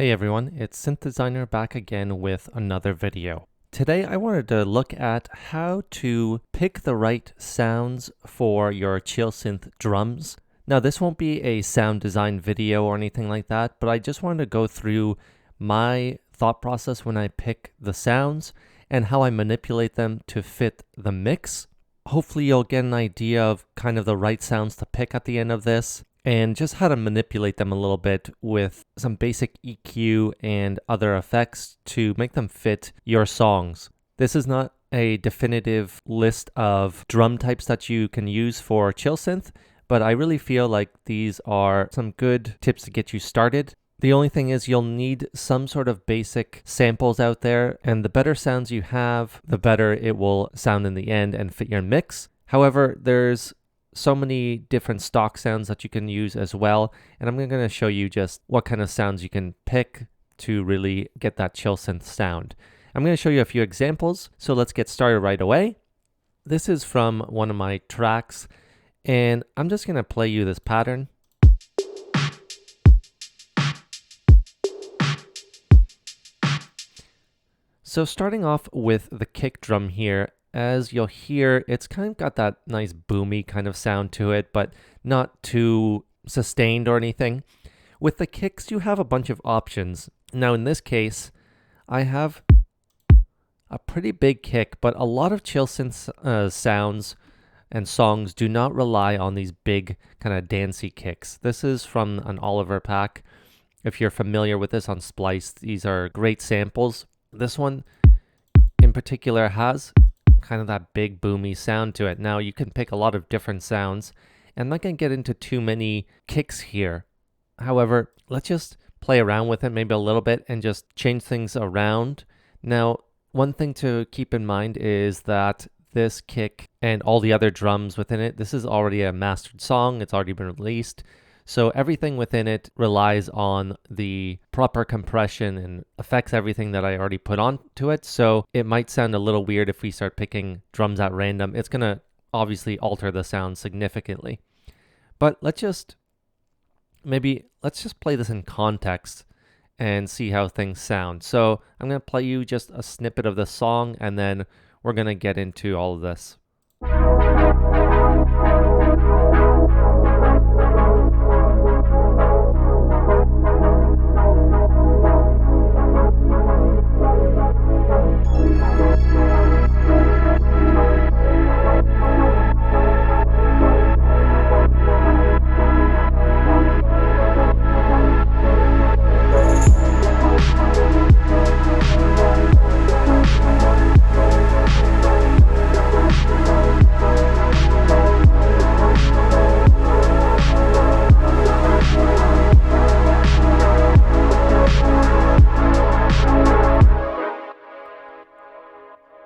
Hey everyone, it's Synth Designer back again with another video. Today I wanted to look at how to pick the right sounds for your Chillsynth drums. Now this won't be a sound design video or anything like that, but I just wanted to go through my thought process when I pick the sounds and how I manipulate them to fit the mix. Hopefully you'll get an idea of kind of the right sounds to pick at the end of this, and just how to manipulate them a little bit with some basic EQ and other effects to make them fit your songs. This is not a definitive list of drum types that you can use for Chillsynth, but I really feel like these are some good tips to get you started. The only thing is you'll need some sort of basic samples out there, and the better sounds you have, the better it will sound in the end and fit your mix. However, there's so many different stock sounds that you can use as well, and I'm going to show you just what kind of sounds you can pick to really get that Chillsynth sound. I'm going to show you a few examples, so let's get started right away. This is from one of my tracks, and I'm just going to play you this pattern. So starting off with the kick drum here, as you'll hear, it's kind of got that nice boomy kind of sound to it, but not too sustained or anything. With the kicks, you have a bunch of options. Now in this case, I have a pretty big kick, but a lot of Chillsynth sounds and songs do not rely on these big kind of dancey kicks. This is from an Oliver pack. If you're familiar with this on Splice, these are great samples. This one in particular has kind of that big boomy sound to it. Now you can pick a lot of different sounds. I'm not going to get into too many kicks here. However, let's just play around with it maybe a little bit and just change things around. Now, one thing to keep in mind is that this kick and all the other drums within it, this is already a mastered song. It's already been released. So everything within it relies on the proper compression and affects everything that I already put onto it. So it might sound a little weird if we start picking drums at random. It's going to obviously alter the sound significantly. But let's just play this in context and see how things sound. So I'm going to play you just a snippet of the song, and then we're going to get into all of this.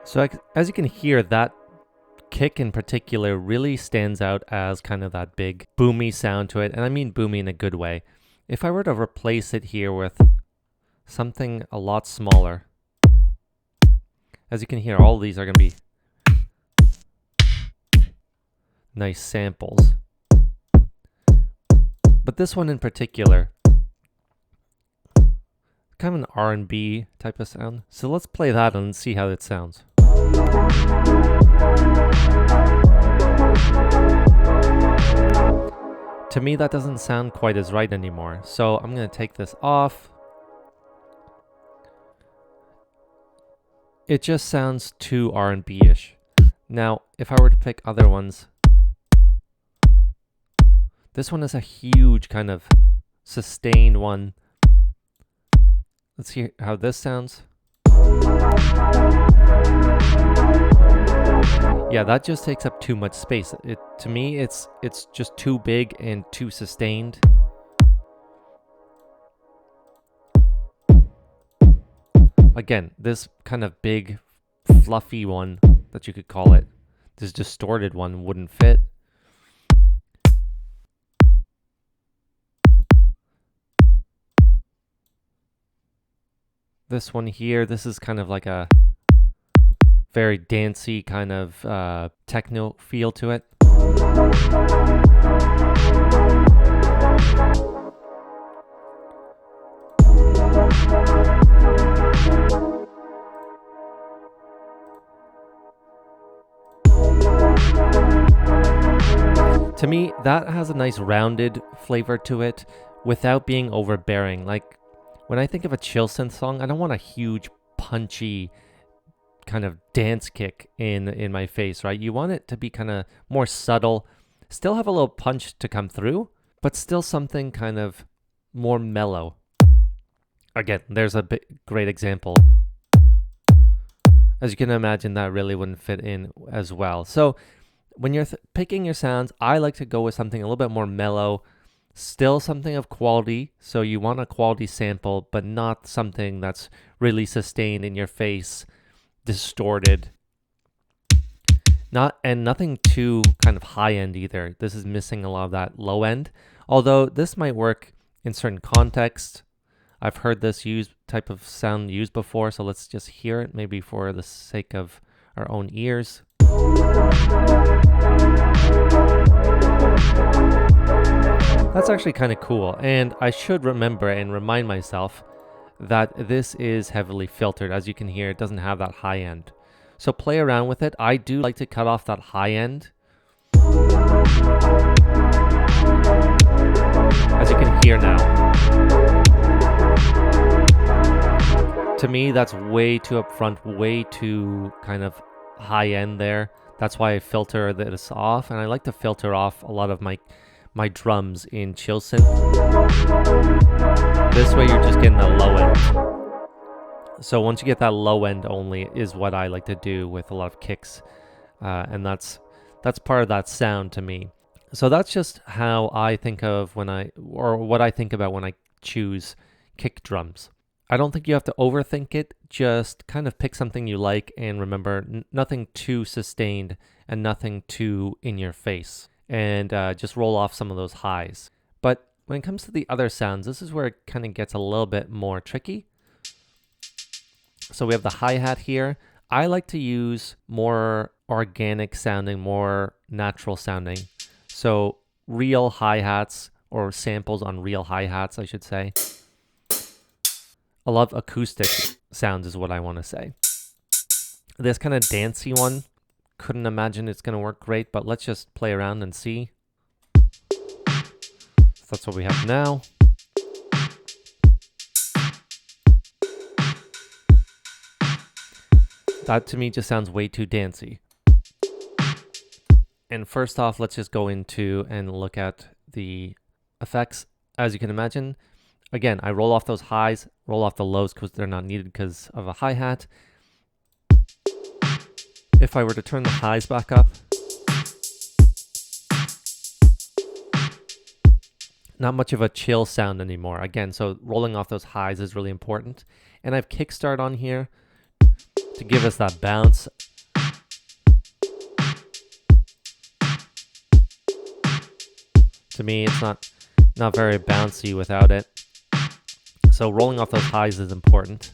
So as you can hear, that kick in particular really stands out as kind of that big boomy sound to it. And I mean boomy in a good way. If I were to replace it here with something a lot smaller, as you can hear, all of these are going to be nice samples. But this one in particular, kind of an R&B type of sound. So let's play that and see how it sounds. To me, that doesn't sound quite as right anymore. So I'm going to take this off. It just sounds too R&B-ish. Now, if I were to pick other ones, this one is a huge kind of sustained one. Let's hear how this sounds. Yeah, that just takes up too much space. To me, it's just too big and too sustained. Again, this kind of big, fluffy one that you could call it, this distorted one wouldn't fit. This one here, this is kind of like a very dancey kind of techno feel to it. To me, that has a nice rounded flavor to it without being overbearing. Like when I think of a Chillsynth song, I don't want a huge punchy kind of dance kick in my face, right? You want it to be kind of more subtle, still have a little punch to come through, but still something kind of more mellow. Again, there's a great example. As you can imagine, that really wouldn't fit in as well. So when you're picking your sounds, I like to go with something a little bit more mellow, still something of quality. So you want a quality sample, but not something that's really sustained in your face, distorted. Nothing too kind of high end either. This is missing a lot of that low end. Although this might work in certain contexts. I've heard this type of sound used before, so let's just hear it, maybe for the sake of our own ears. That's actually kind of cool, and I should remember and remind myself that this is heavily filtered. As you can hear, it doesn't have that high end. So play around with it. I do like to cut off that high end. As you can hear now. To me, that's way too upfront, way too kind of high end there. That's why I filter this off, and I like to filter off a lot of my drums in Chillsynth. This way you're just getting the low end. So once you get that low end only is what I like to do with a lot of kicks, and that's part of that sound to me. So that's just how I think of what I think about when I choose kick drums. I don't think you have to overthink it. Just kind of pick something you like, and remember, nothing too sustained and nothing too in your face. And just roll off some of those highs. But when it comes to the other sounds, this is where it kind of gets a little bit more tricky. So we have the hi-hat here. I like to use more organic sounding, more natural sounding. So real hi-hats, or samples on real hi-hats, I should say. I love acoustic sounds is what I want to say. This kind of dancey one, couldn't imagine it's going to work great, but let's just play around and see. So that's what we have now. That to me just sounds way too dancey. And first off, let's just go into and look at the effects. As you can imagine, again, I roll off those highs, roll off the lows because they're not needed because of a hi-hat. If I were to turn the highs back up, not much of a chill sound anymore. Again, so rolling off those highs is really important. And I have kickstart on here to give us that bounce. To me, it's not very bouncy without it. So rolling off those highs is important.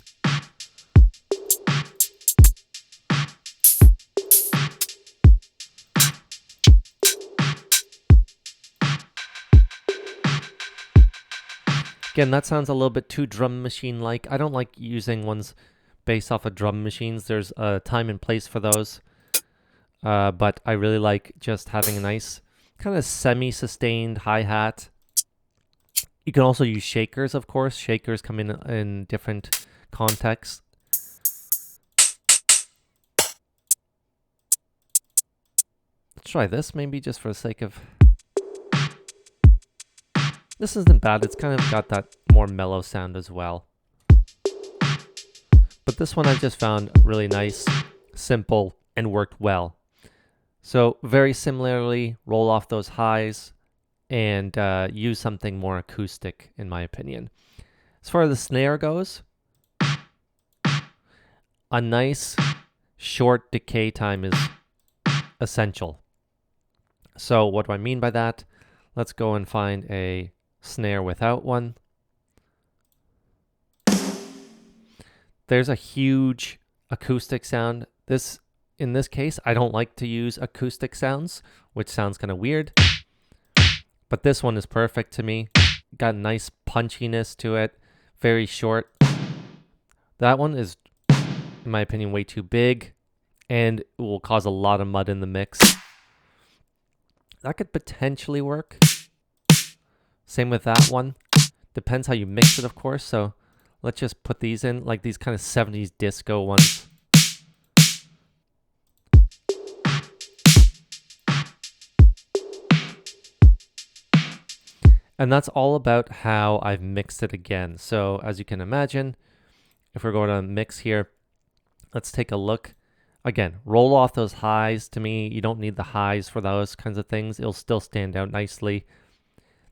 Again, that sounds a little bit too drum machine-like. I don't like using ones based off of drum machines. There's a time and place for those. But I really like just having a nice kind of semi-sustained hi-hat. You can also use shakers, of course. Shakers come in different contexts. Let's try this maybe just for the sake of... This isn't bad. It's kind of got that more mellow sound as well. But this one I just found really nice, simple, and worked well. So very similarly, roll off those highs and use something more acoustic, in my opinion. As far as the snare goes, a nice short decay time is essential. So what do I mean by that? Let's go and find a snare without one. There's a huge acoustic sound. In this case, I don't like to use acoustic sounds, which sounds kind of weird. But this one is perfect to me. Got nice punchiness to it. Very short. That one is, in my opinion, way too big. And it will cause a lot of mud in the mix. That could potentially work. Same with that one. Depends how you mix it, of course. So let's just put these in, like these kind of 70s disco ones. And that's all about how I've mixed it again. So as you can imagine, if we're going to mix here, let's take a look. Again, roll off those highs. To me, you don't need the highs for those kinds of things. It'll still stand out nicely.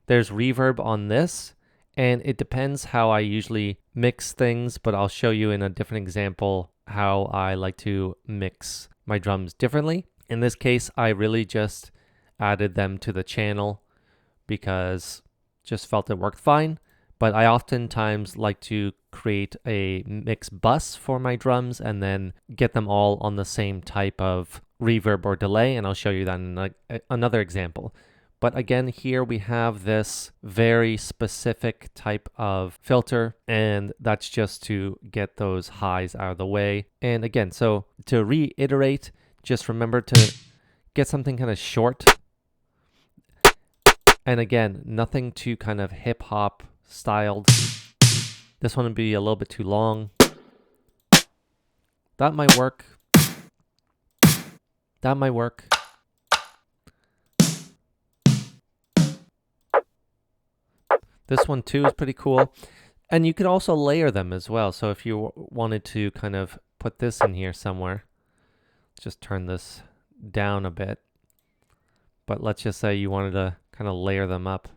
There's reverb on this, and it depends how I usually mix things, but I'll show you in a different example how I like to mix my drums differently. In this case, I really just added them to the channel because just felt it worked fine. But I oftentimes like to create a mix bus for my drums and then get them all on the same type of reverb or delay, and I'll show you that in another example. But again, here we have this very specific type of filter, and that's just to get those highs out of the way. And again, so to reiterate, just remember to get something kind of short. And again, nothing too kind of hip hop styled. This one would be a little bit too long. That might work. That might work. This one too is pretty cool. And you could also layer them as well. So if you wanted to kind of put this in here somewhere, just turn this down a bit. But let's just say you wanted to kind of layer them up.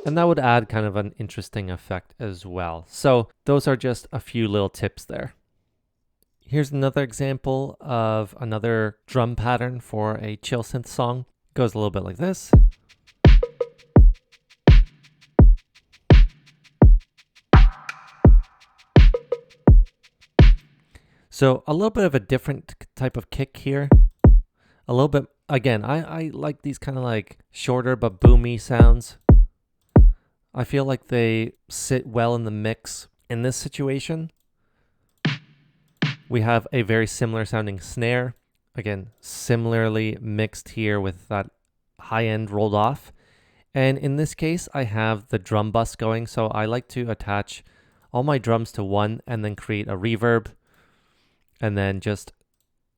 And that would add kind of an interesting effect as well. So those are just a few little tips there. Here's another example of another drum pattern for a Chillsynth song. It goes a little bit like this. So a little bit of a different type of kick here. A little bit, again, I like these kind of like shorter but boomy sounds. I feel like they sit well in the mix. In this situation, we have a very similar sounding snare. Again, similarly mixed here with that high end rolled off. And in this case, I have the drum bus going. So I like to attach all my drums to one and then create a reverb. And then just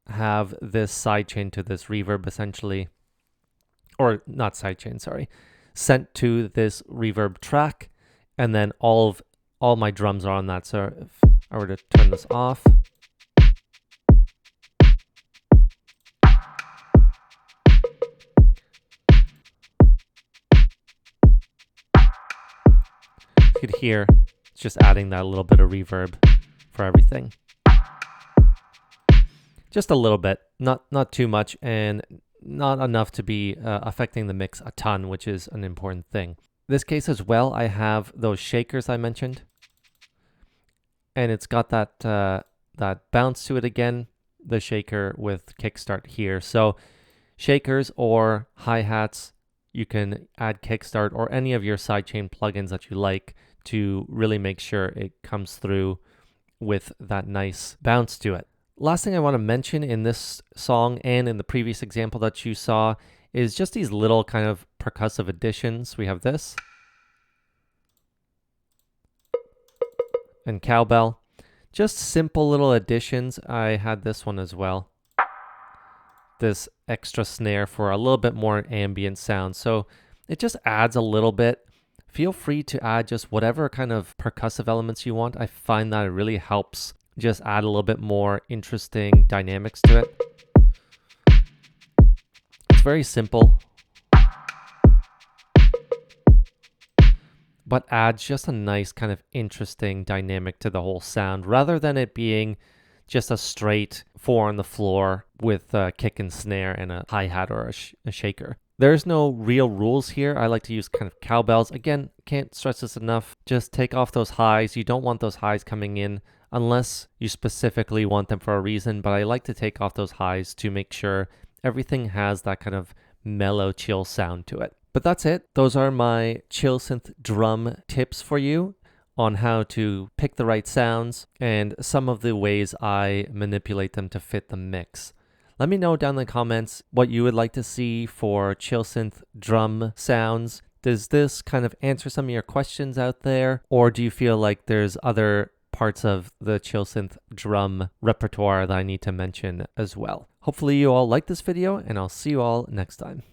have this sidechain to this reverb essentially. Or not sidechain, sorry. Sent to this reverb track, and then all my drums are on that. So if I were to turn this off, you could hear it's just adding that little bit of reverb for everything. Just a little bit, not too much, and not enough to be affecting the mix a ton, which is an important thing. This case as well, I have those shakers I mentioned, and it's got that that bounce to it again, the shaker with kickstart here. So shakers or hi-hats, you can add kickstart or any of your sidechain plugins that you like to really make sure it comes through with that nice bounce to it. Last thing I want to mention in this song and in the previous example that you saw is just these little kind of percussive additions. We have this and cowbell. Just simple little additions. I had this one as well. This extra snare for a little bit more ambient sound. So it just adds a little bit. Feel free to add just whatever kind of percussive elements you want. I find that it really helps just add a little bit more interesting dynamics to it. It's very simple, but adds just a nice kind of interesting dynamic to the whole sound, rather than it being just a straight 4 on the floor with a kick and snare and a hi-hat or a shaker. There's no real rules here. I like to use kind of cowbells. Again, can't stress this enough. Just take off those highs. You don't want those highs coming in unless you specifically want them for a reason, but I like to take off those highs to make sure everything has that kind of mellow, chill sound to it. But that's it. Those are my Chillsynth drum tips for you. on how to pick the right sounds and some of the ways I manipulate them to fit the mix. Let me know down in the comments what you would like to see for Chillsynth drum sounds. Does this kind of answer some of your questions out there? Or do you feel like there's other parts of the Chillsynth drum repertoire that I need to mention as well? Hopefully you all like this video, and I'll see you all next time.